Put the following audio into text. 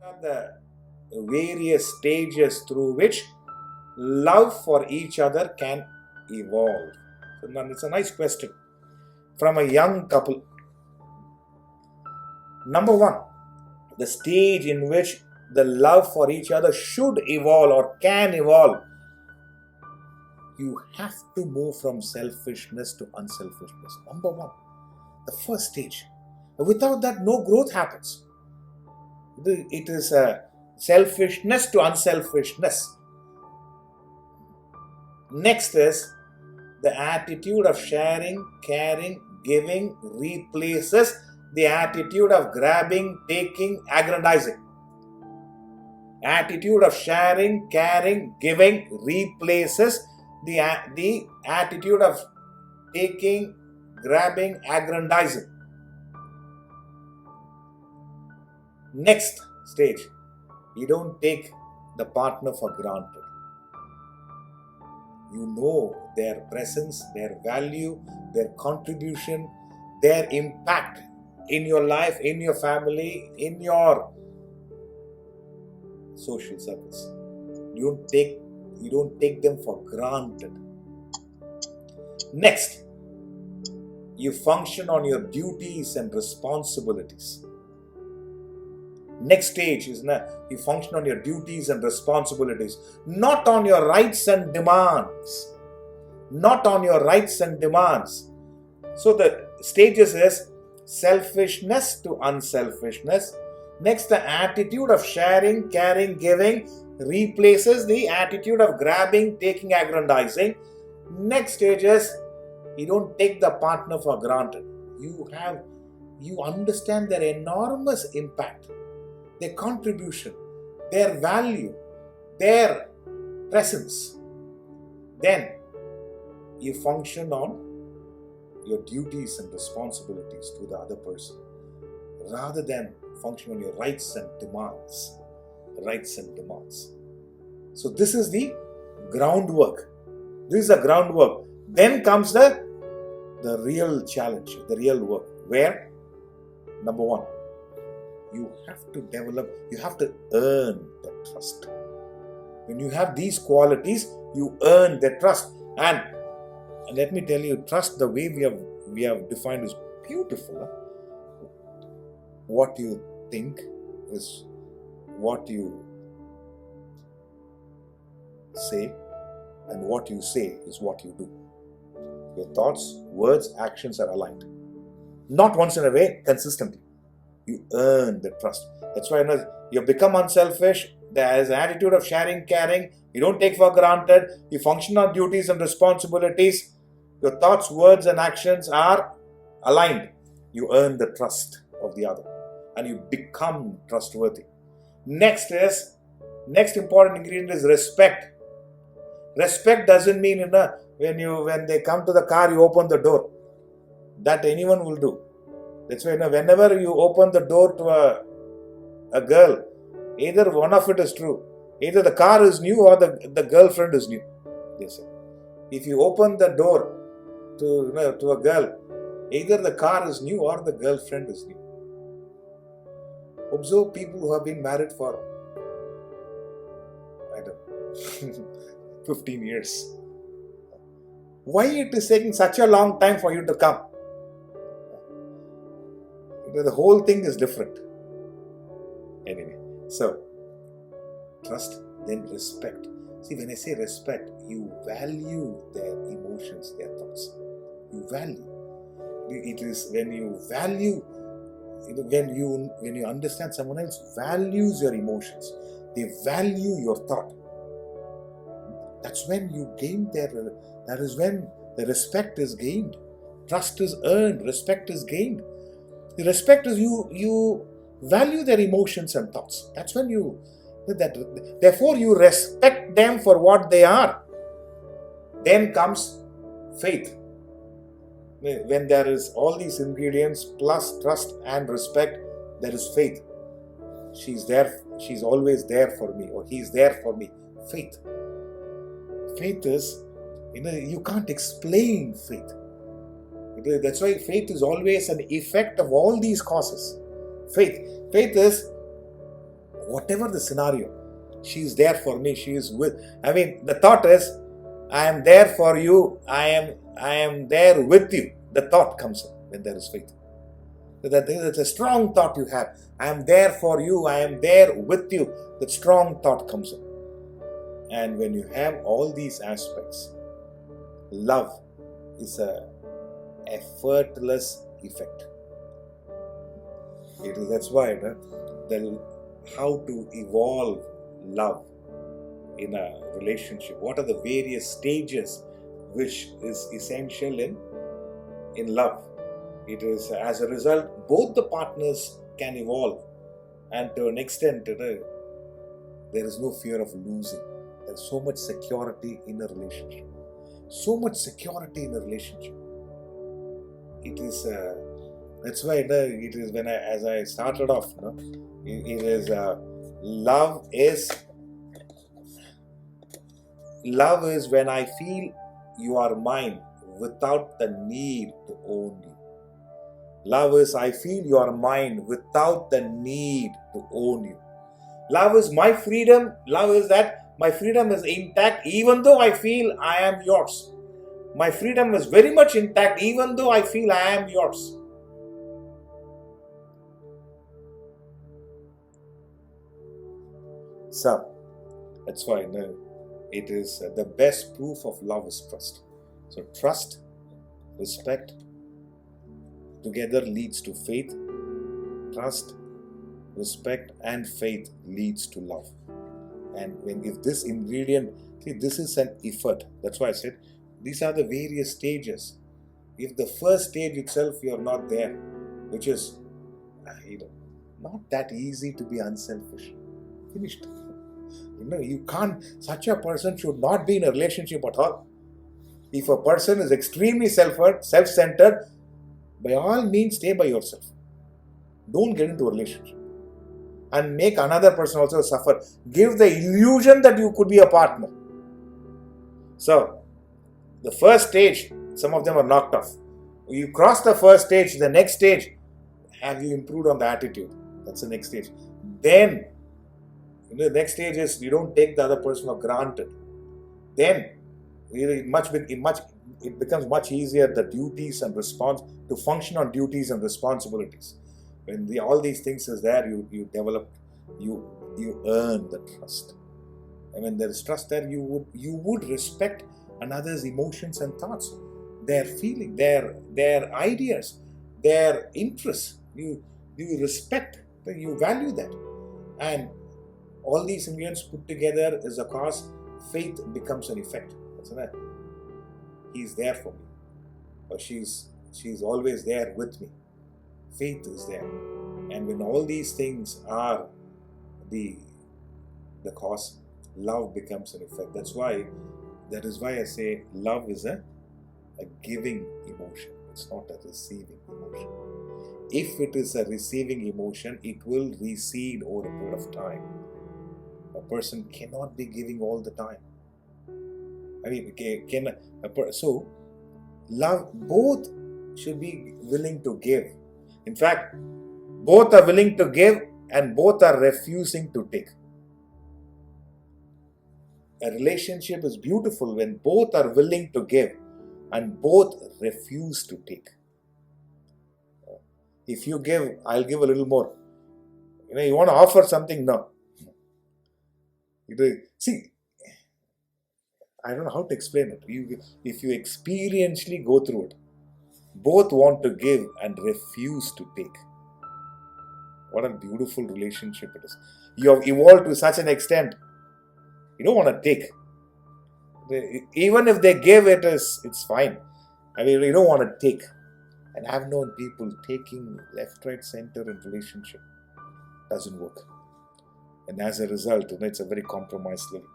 are the various stages through which love for each other can evolve? So now it's a nice question from a young couple. Number one, the stage in which the love for each other should evolve or can evolve. You have to move from selfishness to unselfishness. Number one, the first stage. Without that, no growth happens. It is a selfishness to unselfishness. Next is the attitude of sharing, caring, giving replaces the attitude of grabbing, taking, aggrandizing. Attitude of sharing, caring, giving replaces the attitude of taking, grabbing, aggrandizing. Next stage, you don't take the partner for granted. You know their presence, their value, their contribution, their impact in your life, in your family, in your social circles. You don't take them for granted. Next, you function on your duties and responsibilities. Next stage is you function on your duties and responsibilities, not on your rights and demands. Not on your rights and demands. So the stages is selfishness to unselfishness. Next, the attitude of sharing, caring, giving replaces the attitude of grabbing, taking, aggrandizing. Next stage is you don't take the partner for granted. You understand their enormous impact, their contribution, their value, their presence. Then you function on your duties and responsibilities to the other person rather than function on your rights and demands. So this is the groundwork. Then comes the real challenge, the real work, where number one, you have to earn the trust. When you have these qualities, you earn the trust. And let me tell you, trust, the way we have defined, is beautiful. What you think is what you say, and what you say is what you do. Your thoughts, words, actions are aligned. Not once in a way, consistently. You earn the trust. That's why you become unselfish. There is an attitude of sharing, caring. You don't take for granted. You function on duties and responsibilities. Your thoughts, words, and actions are aligned. You earn the trust of the other, and you become trustworthy. Next important ingredient is respect. Respect doesn't mean when they come to the car, you open the door. That anyone will do. That's why whenever you open the door to a girl, either one of it is true. Either the car is new or the girlfriend is new. They say. If you open the door to a girl, either the car is new or the girlfriend is new. Observe people who have been married for, 15 years. Why it is taking such a long time for you to come? The whole thing is different. Anyway, so trust, then respect. See, when I say respect, you value their emotions, their thoughts. You value. It is when you value, when you understand someone else values your emotions, they value your thought. That's when you gain that is when the respect is gained. Trust is earned, respect is gained. The respect is you value their emotions and thoughts. That's when therefore you respect them for what they are. Then comes faith. When there is all these ingredients plus trust and respect, there is faith. She's always there for me, or he's there for me. Faith. Faith is, you can't explain faith. That's why faith is always an effect of all these causes. Faith is whatever the scenario, she is there for me. She is with. The thought is, I am there for you. I am there with you. The thought comes in when there is faith. That's a strong thought you have. I am there for you. I am there with you. That strong thought comes in. And when you have all these aspects, love is a effortless effect. That's why how to evolve love in a relationship. What are the various stages which is essential in love? It is, as a result, both the partners can evolve, and to an extent, there is no fear of losing. There is so much security in a relationship. So much security in a relationship. It is. That's why it is as I started off. It is love is when I feel you are mine without the need to own you. Love is I feel you are mine without the need to own you. Love is my freedom. Love is that my freedom is intact even though I feel I am yours. My freedom is very much intact even though I feel I am yours. So, that's why it is the best proof of love is trust. So, trust, respect, together leads to faith. Trust, respect, and faith leads to love. And if this ingredient, this is an effort. That's why I said these are the various stages. If the first stage itself you are not there, which is not that easy to be unselfish, finished. You can't. Such a person should not be in a relationship at all. If a person is extremely self-centered, by all means, stay by yourself. Don't get into a relationship and make another person also suffer. Give the illusion that you could be a partner. So, the first stage, some of them are knocked off. You cross the first stage, the next stage, have you improved on the attitude? That's the next stage. Then, the next stage is you don't take the other person for granted. Then, it becomes much easier the duties and to function on duties and responsibilities. When all these things is there, you develop, you earn the trust. And when there is trust there, you would respect another's emotions and thoughts, their feeling, their ideas, their interests. You respect, you value that. And all these ingredients put together is a cause faith becomes an effect. He's there for me, or she's always there with me. Faith is there, and when all these things are the cause, love becomes an effect. That is why I say love is a giving emotion. It's not a receiving emotion. If it is a receiving emotion, it will recede over a period of time. A person cannot be giving all the time. So love, both should be willing to give. In fact, both are willing to give and both are refusing to take. A relationship is beautiful when both are willing to give and both refuse to take. If you give, I'll give a little more. You want to offer something? No. See, I don't know how to explain it. If you experientially go through it, both want to give and refuse to take. What a beautiful relationship it is. You have evolved to such an extent, you don't want to take. Even if they give, it's fine. You don't want to take. And I've known people taking left, right, center in relationship. Doesn't work. And as a result, it's a very compromised living.